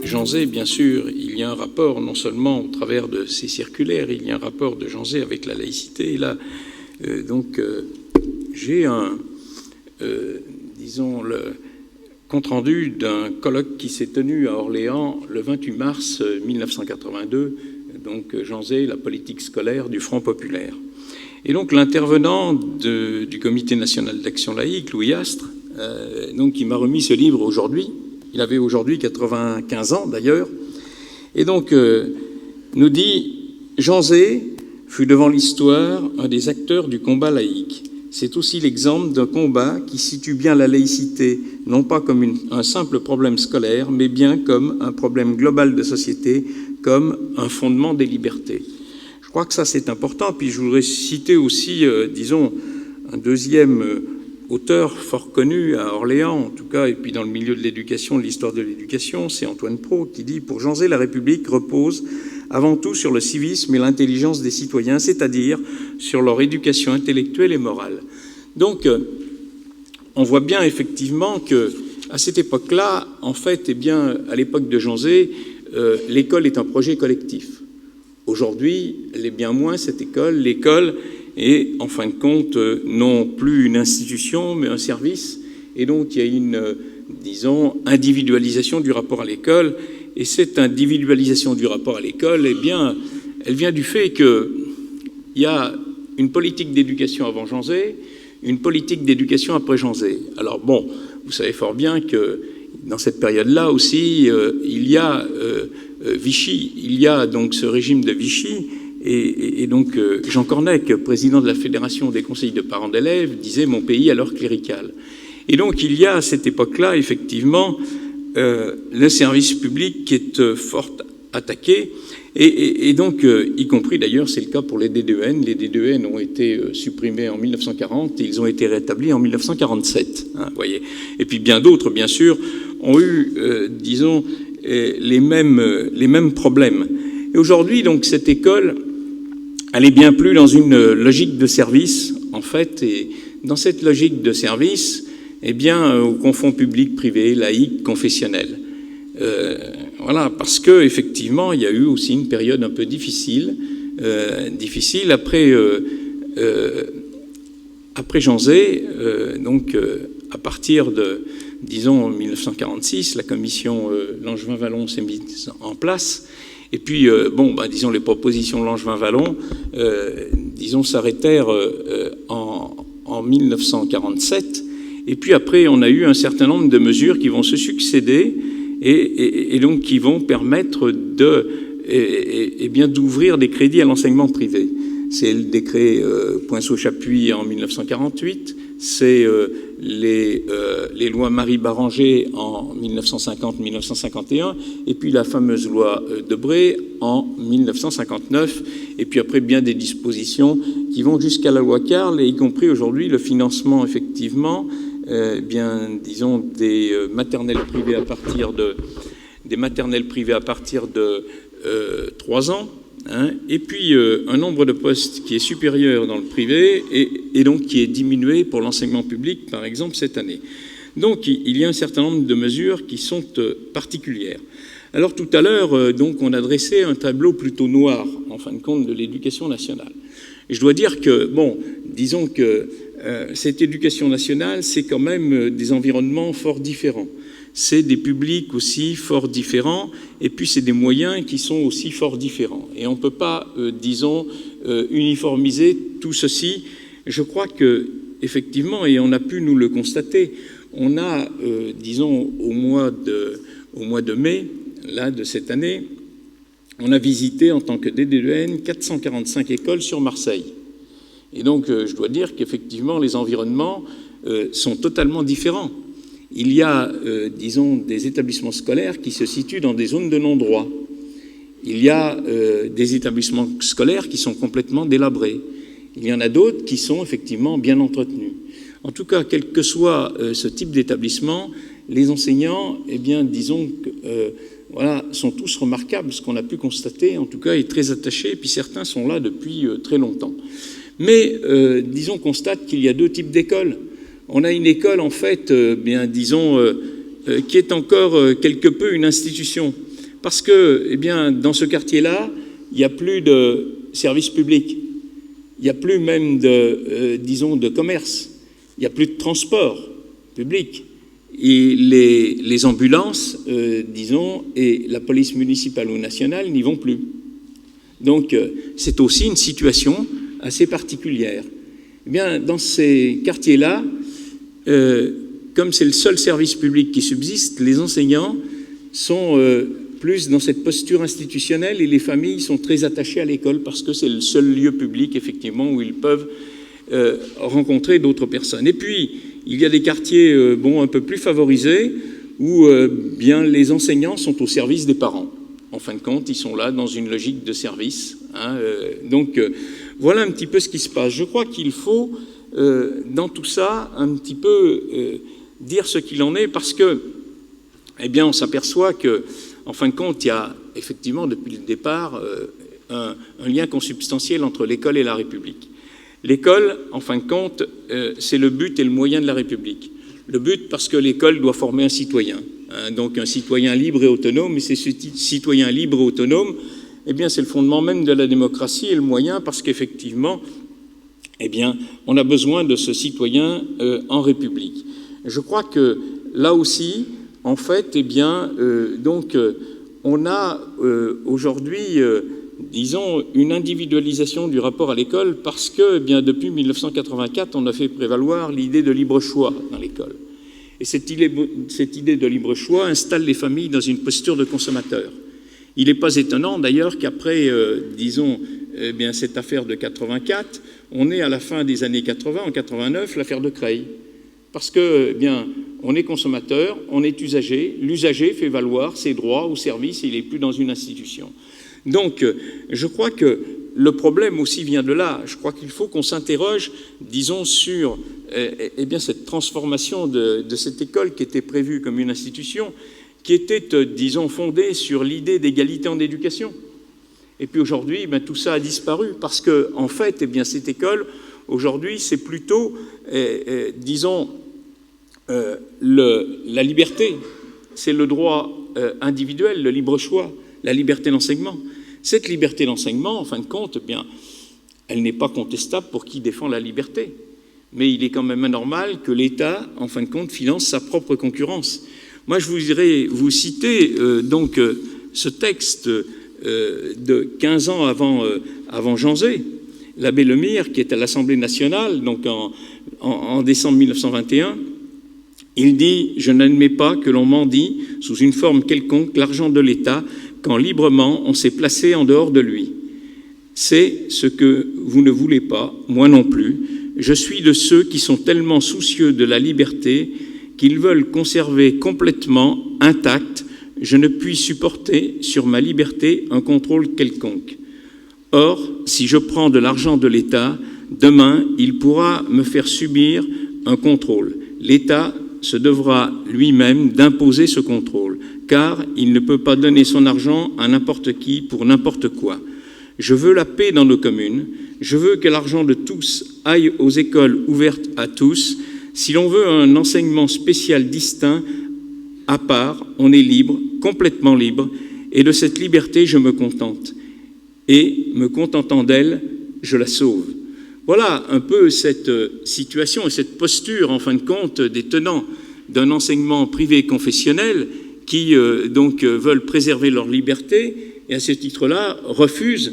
Jean Zay, bien sûr, il y a un rapport, non seulement au travers de ces circulaires, il y a un rapport de Jean Zay avec la laïcité. Et là, j'ai disons, le compte-rendu d'un colloque qui s'est tenu à Orléans le 28 mars 1982, donc Jean Zay, la politique scolaire du Front populaire. Et donc l'intervenant du Comité national d'action laïque, Louis Astre, qui m'a remis ce livre aujourd'hui, il avait aujourd'hui 95 ans d'ailleurs, et donc nous dit « Jean Zay fut devant l'histoire un des acteurs du combat laïque. C'est aussi l'exemple d'un combat qui situe bien la laïcité, non pas comme un simple problème scolaire, mais bien comme un problème global de société, comme un fondement des libertés. » Je crois que ça, c'est important. Puis je voudrais citer aussi, disons, un deuxième auteur fort connu à Orléans, en tout cas, et puis dans le milieu de l'éducation, de l'histoire de l'éducation, c'est Antoine Pro, qui dit « Pour Jean Zay, la République repose avant tout sur le civisme et l'intelligence des citoyens, c'est-à-dire sur leur éducation intellectuelle et morale. » Donc, on voit bien effectivement qu'à cette époque-là, en fait, eh bien, à l'époque de Jean Zay, l'école est un projet collectif. Aujourd'hui, elle est bien moins, cette école. L'école est, en fin de compte, non plus une institution, mais un service. Et donc, il y a une, disons, individualisation du rapport à l'école. Et cette individualisation du rapport à l'école, eh bien, elle vient du fait qu'il y a une politique d'éducation avant Jean Zay, une politique d'éducation après Jean Zay. Alors bon, vous savez fort bien que dans cette période-là aussi, il y a Vichy, il y a donc ce régime de Vichy, et donc Jean Cornec, président de la Fédération des conseils de parents d'élèves, disait « Mon pays alors clérical ». Et donc il y a à cette époque-là, effectivement, le service public qui est fort attaqué, et donc, y compris d'ailleurs, c'est le cas pour les DDEN. Les DDEN ont été supprimés en 1940 et ils ont été rétablis en 1947. Hein, voyez. Et puis bien d'autres, bien sûr, ont eu, disons, les mêmes problèmes. Et aujourd'hui, donc, cette école, elle est bien plus dans une logique de service, en fait, et dans cette logique de service, eh bien, on confond public, privé, laïque, confessionnel. Voilà, parce que effectivement, il y a eu aussi une période un peu difficile après Jean Zay, à partir de, disons, 1946, la commission Langevin-Wallon s'est mise en place. Et puis, disons, les propositions de Langevin-Wallon, disons, s'arrêtèrent en 1947. Et puis après, on a eu un certain nombre de mesures qui vont se succéder et donc qui vont permettre d'ouvrir des crédits à l'enseignement privé. C'est le décret Poinceau-Chapuis en 1948, c'est les lois Marie-Baranger en 1950-1951, et puis la fameuse loi Debré en 1959, et puis après bien des dispositions qui vont jusqu'à la loi Carle, et y compris aujourd'hui le financement effectivement disons, des maternelles privées à partir de 3 ans, hein, et puis un nombre de postes qui est supérieur dans le privé et donc qui est diminué pour l'enseignement public, par exemple, cette année. Donc il y a un certain nombre de mesures qui sont particulières. Alors tout à l'heure, donc, on a dressé un tableau plutôt noir, en fin de compte, de l'éducation nationale. Et je dois dire que, disons que cette éducation nationale, c'est quand même des environnements fort différents. C'est des publics aussi fort différents, et puis c'est des moyens qui sont aussi fort différents. Et on ne peut pas, disons, uniformiser tout ceci. Je crois que, effectivement, et on a pu nous le constater, on a, disons, au mois de mai, là, de cette année, on a visité en tant que DDEN 445 écoles sur Marseille. Et donc, je dois dire qu'effectivement, les environnements sont totalement différents. Il y a, disons, des établissements scolaires qui se situent dans des zones de non-droit. Il y a des établissements scolaires qui sont complètement délabrés. Il y en a d'autres qui sont effectivement bien entretenus. En tout cas, quel que soit ce type d'établissement, les enseignants, eh bien, disons que sont tous remarquables, ce qu'on a pu constater, en tout cas, et très attachés, et puis certains sont là depuis très longtemps. Mais, disons, constate qu'il y a deux types d'écoles. On a une école, en fait, qui est encore quelque peu une institution. Parce que, dans ce quartier-là, il n'y a plus de services publics. Il n'y a plus même de commerce. Il n'y a plus de transport public. Et les ambulances, et la police municipale ou nationale n'y vont plus. Donc, c'est aussi une situation assez particulière. Dans ces quartiers-là, comme c'est le seul service public qui subsiste, les enseignants sont plus dans cette posture institutionnelle et les familles sont très attachées à l'école parce que c'est le seul lieu public, effectivement, où ils peuvent rencontrer d'autres personnes. Et puis, il y a des quartiers un peu plus favorisés où les enseignants sont au service des parents. En fin de compte, ils sont là dans une logique de service. Voilà un petit peu ce qui se passe. Je crois qu'il faut, dans tout ça, un petit peu dire ce qu'il en est parce que, on s'aperçoit que, en fin de compte, il y a effectivement, depuis le départ, un lien consubstantiel entre l'école et la République. L'école, en fin de compte, c'est le but et le moyen de la République. Le but parce que l'école doit former un citoyen, donc un citoyen libre et autonome, et c'est ce citoyen libre et autonome, c'est le fondement même de la démocratie et le moyen parce qu'effectivement, on a besoin de ce citoyen en République. Je crois que là aussi, en fait, on a aujourd'hui, une individualisation du rapport à l'école parce que, depuis 1984, on a fait prévaloir l'idée de libre choix dans l'école. Et cette idée de libre choix installe les familles dans une posture de consommateurs. Il n'est pas étonnant, d'ailleurs, qu'après, cette affaire de 84, on est à la fin des années 80, en 89, l'affaire de Creil. Parce que, on est consommateur, on est usager, l'usager fait valoir ses droits au service et il n'est plus dans une institution. Donc, je crois que le problème aussi vient de là. Je crois qu'il faut qu'on s'interroge, sur cette transformation de cette école qui était prévue comme une institution, qui était, fondée sur l'idée d'égalité en éducation. Et puis aujourd'hui, tout ça a disparu parce que, en fait, cette école, aujourd'hui, c'est plutôt, la liberté, c'est le droit individuel, le libre choix, la liberté d'enseignement. Cette liberté d'enseignement, en fin de compte, elle n'est pas contestable pour qui défend la liberté. Mais il est quand même anormal que l'État, en fin de compte, finance sa propre concurrence. Moi, je voudrais vous citer ce texte de 15 ans avant Janzé, l'abbé Lemire, qui est à l'Assemblée nationale, en décembre 1921. Il dit « Je n'admets pas que l'on mendie sous une forme quelconque l'argent de l'État quand librement on s'est placé en dehors de lui. C'est ce que vous ne voulez pas, moi non plus. Je suis de ceux qui sont tellement soucieux de la liberté qu'ils veulent conserver complètement intacte. Je ne puis supporter sur ma liberté un contrôle quelconque. Or, si je prends de l'argent de l'État, demain, il pourra me faire subir un contrôle. L'État se devra lui-même d'imposer ce contrôle, car il ne peut pas donner son argent à n'importe qui pour n'importe quoi. Je veux la paix dans nos communes, je veux que l'argent de tous aille aux écoles ouvertes à tous. Si l'on veut un enseignement spécial distinct, à part, on est libre, complètement libre, et de cette liberté je me contente. Et, me contentant d'elle, je la sauve. » Voilà un peu cette situation et cette posture, en fin de compte, des tenants d'un enseignement privé confessionnel qui veulent préserver leur liberté et à ce titre-là refusent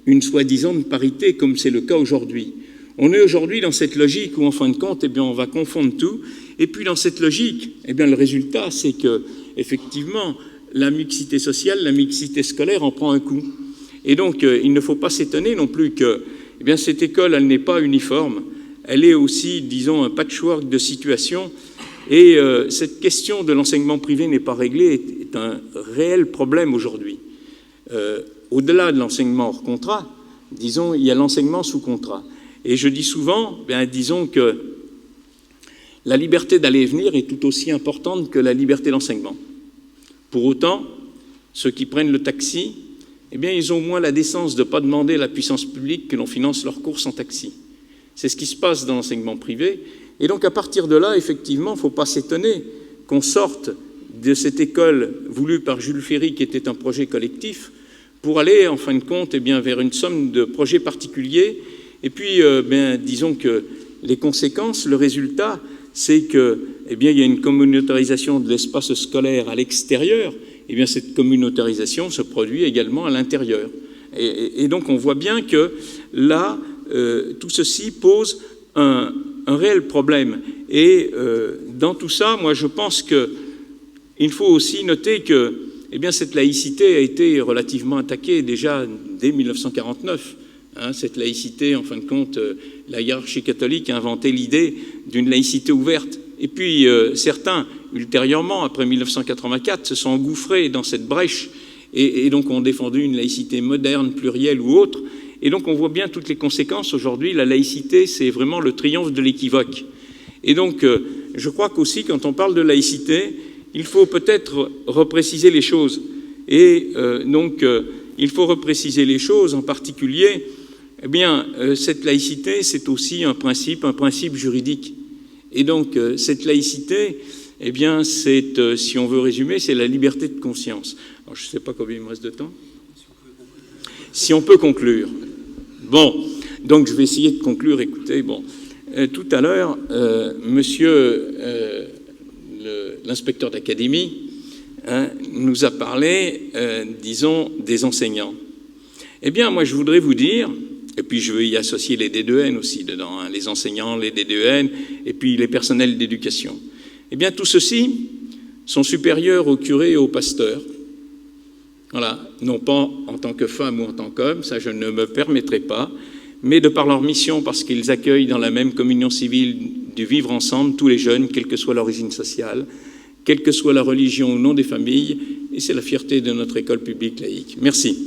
une soi-disant parité comme c'est le cas aujourd'hui. On est aujourd'hui dans cette logique où, en fin de compte, on va confondre tout. Et puis dans cette logique, le résultat, c'est que effectivement, la mixité sociale, la mixité scolaire en prend un coup. Et donc, il ne faut pas s'étonner non plus que cette école, elle n'est pas uniforme. Elle est aussi, un patchwork de situations. Et cette question de l'enseignement privé n'est pas réglée, est un réel problème aujourd'hui. Au-delà de l'enseignement hors contrat, il y a l'enseignement sous contrat. Et je dis souvent, que la liberté d'aller et venir est tout aussi importante que la liberté d'enseignement. Pour autant, ceux qui prennent le taxi, ils ont au moins la décence de ne pas demander à la puissance publique que l'on finance leurs courses en taxi. C'est ce qui se passe dans l'enseignement privé. Et donc, à partir de là, effectivement, il ne faut pas s'étonner qu'on sorte de cette école voulue par Jules Ferry, qui était un projet collectif, pour aller, en fin de compte, vers une somme de projets particuliers. Et puis, disons que les conséquences, le résultat, c'est qu'il y a une communautarisation de l'espace scolaire à l'extérieur. Cette communautarisation se produit également à l'intérieur. Et donc, on voit bien que là, tout ceci pose un réel problème. Et dans tout ça, moi, je pense qu'il faut aussi noter que cette laïcité a été relativement attaquée déjà dès 1949. Cette laïcité, en fin de compte, la hiérarchie catholique a inventé l'idée d'une laïcité ouverte. Et puis certains, ultérieurement, après 1984, se sont engouffrés dans cette brèche et donc ont défendu une laïcité moderne, plurielle ou autre. Et donc on voit bien toutes les conséquences. Aujourd'hui, la laïcité, c'est vraiment le triomphe de l'équivoque. Et donc je crois qu'aussi, quand on parle de laïcité, il faut peut-être repréciser les choses. Et il faut repréciser les choses, en particulier, cette laïcité, c'est aussi un principe juridique. Et donc, cette laïcité, c'est, si on veut résumer, c'est la liberté de conscience. Alors, je ne sais pas combien il me reste de temps. Si on peut conclure. Bon, donc je vais essayer de conclure. Écoutez, tout à l'heure, monsieur l'inspecteur d'académie nous a parlé, disons, des enseignants. Moi, je voudrais vous dire, et puis je veux y associer les D2N aussi dedans, les enseignants, les D2N, et puis les personnels d'éducation. Tous ceux-ci sont supérieurs aux curés et aux pasteurs. Voilà, non pas en tant que femme ou en tant qu'homme, ça je ne me permettrai pas, mais de par leur mission, parce qu'ils accueillent dans la même communion civile du vivre ensemble tous les jeunes, quelle que soit l'origine sociale, quelle que soit la religion ou non des familles, et c'est la fierté de notre école publique laïque. Merci.